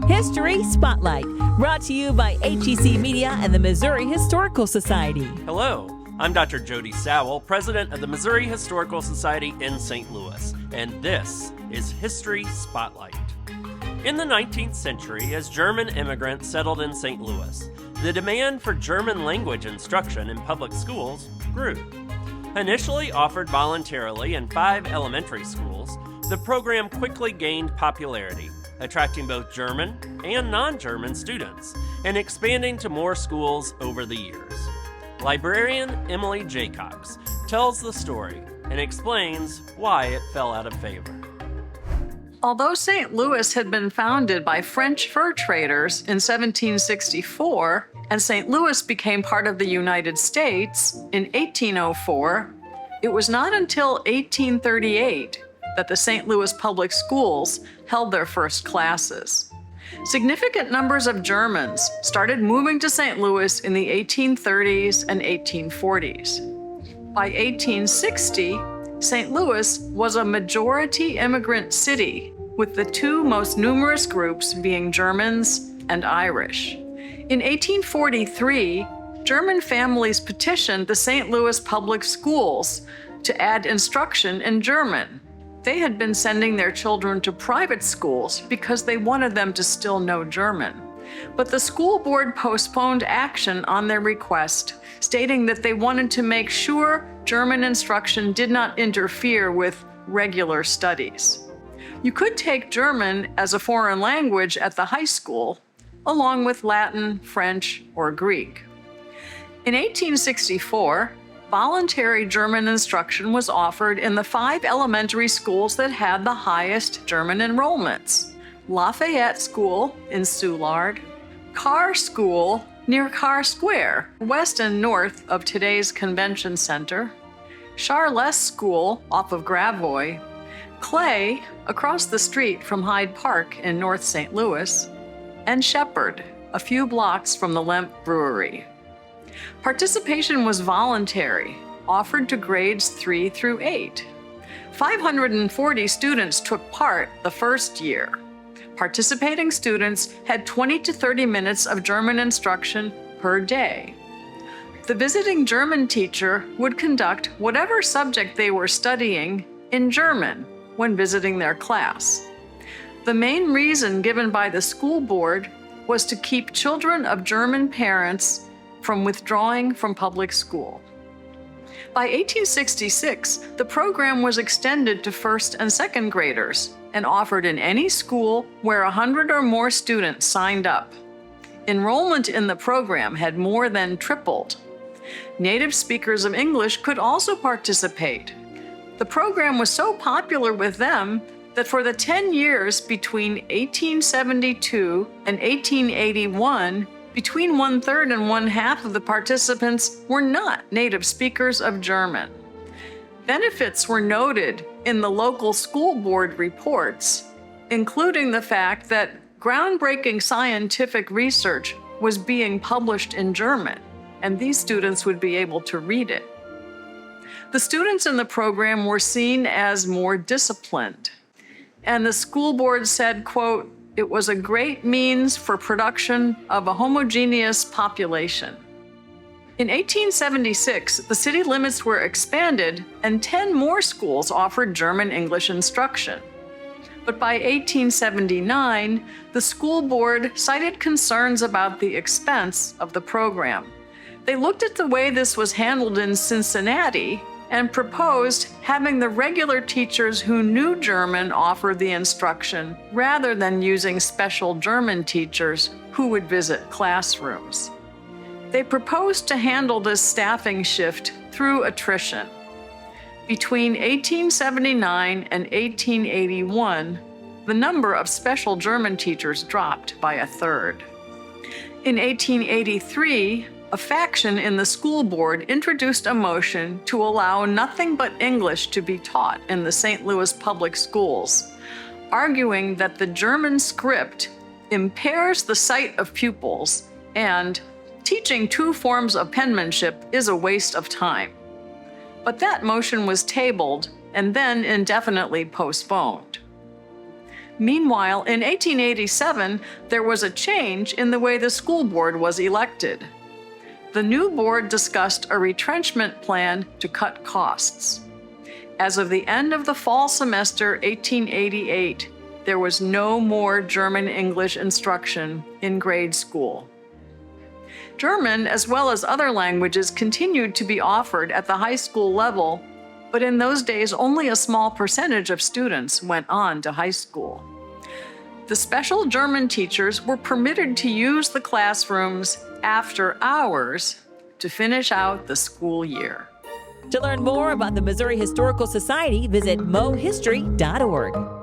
History Spotlight, brought to you by HEC Media and the Missouri Historical Society. Hello, I'm Dr. Jody Sowell, president of the Missouri Historical Society in St. Louis, and this is History Spotlight. In the 19th century, as German immigrants settled in St. Louis, the demand for German language instruction in public schools grew. Initially offered voluntarily in 5 elementary schools, the program quickly gained popularity, attracting both German and non-German students, and expanding to more schools over the years. Librarian Emily Jaycox tells the story and explains why it fell out of favor. Although St. Louis had been founded by French fur traders in 1764, and St. Louis became part of the United States in 1804, it was not until 1838 that the St. Louis public schools held their first classes. Significant numbers of Germans started moving to St. Louis in the 1830s and 1840s. By 1860, St. Louis was a majority immigrant city, with the 2 most numerous groups being Germans and Irish. In 1843, German families petitioned the St. Louis public schools to add instruction in German. They had been sending their children to private schools because they wanted them to still know German. But the school board postponed action on their request, stating that they wanted to make sure German instruction did not interfere with regular studies. You could take German as a foreign language at the high school, along with Latin, French, or Greek. In 1864, voluntary German instruction was offered in the 5 elementary schools that had the highest German enrollments: Lafayette School in Soulard, Carr School near Carr Square, west and north of today's Convention Center, Charles School off of Gravois, Clay across the street from Hyde Park in North St. Louis, and Shepherd, a few blocks from the Lemp Brewery. Participation was voluntary, offered to grades 3 through 8. 540 students took part the first year. Participating students had 20 to 30 minutes of German instruction per day. The visiting German teacher would conduct whatever subject they were studying in German when visiting their class. The main reason given by the school board was to keep children of German parents from withdrawing from public school. By 1866, the program was extended to first and second graders and offered in any school where 100 or more students signed up. Enrollment in the program had more than tripled. Native speakers of English could also participate. The program was so popular with them that for the 10 years between 1872 and 1881, between 1/3 and 1/2 of the participants were not native speakers of German. Benefits were noted in the local school board reports, including the fact that groundbreaking scientific research was being published in German, and these students would be able to read it. The students in the program were seen as more disciplined, and the school board said, quote, "It was a great means for production of a homogeneous population." In 1876, the city limits were expanded and 10 more schools offered German-English instruction. But by 1879, the school board cited concerns about the expense of the program. They looked at the way this was handled in Cincinnati and proposed having the regular teachers who knew German offer the instruction rather than using special German teachers who would visit classrooms. They proposed to handle this staffing shift through attrition. Between 1879 and 1881, the number of special German teachers dropped by 1/3. In 1883, a faction in the school board introduced a motion to allow nothing but English to be taught in the St. Louis public schools, arguing that the German script impairs the sight of pupils and teaching 2 forms of penmanship is a waste of time. But that motion was tabled and then indefinitely postponed. Meanwhile, in 1887, there was a change in the way the school board was elected. The new board discussed a retrenchment plan to cut costs. As of the end of the fall semester 1888, there was no more German-English instruction in grade school. German, as well as other languages, continued to be offered at the high school level, but in those days only a small percentage of students went on to high school. The special German teachers were permitted to use the classrooms after hours to finish out the school year. To learn more about the Missouri Historical Society, visit mohistory.org.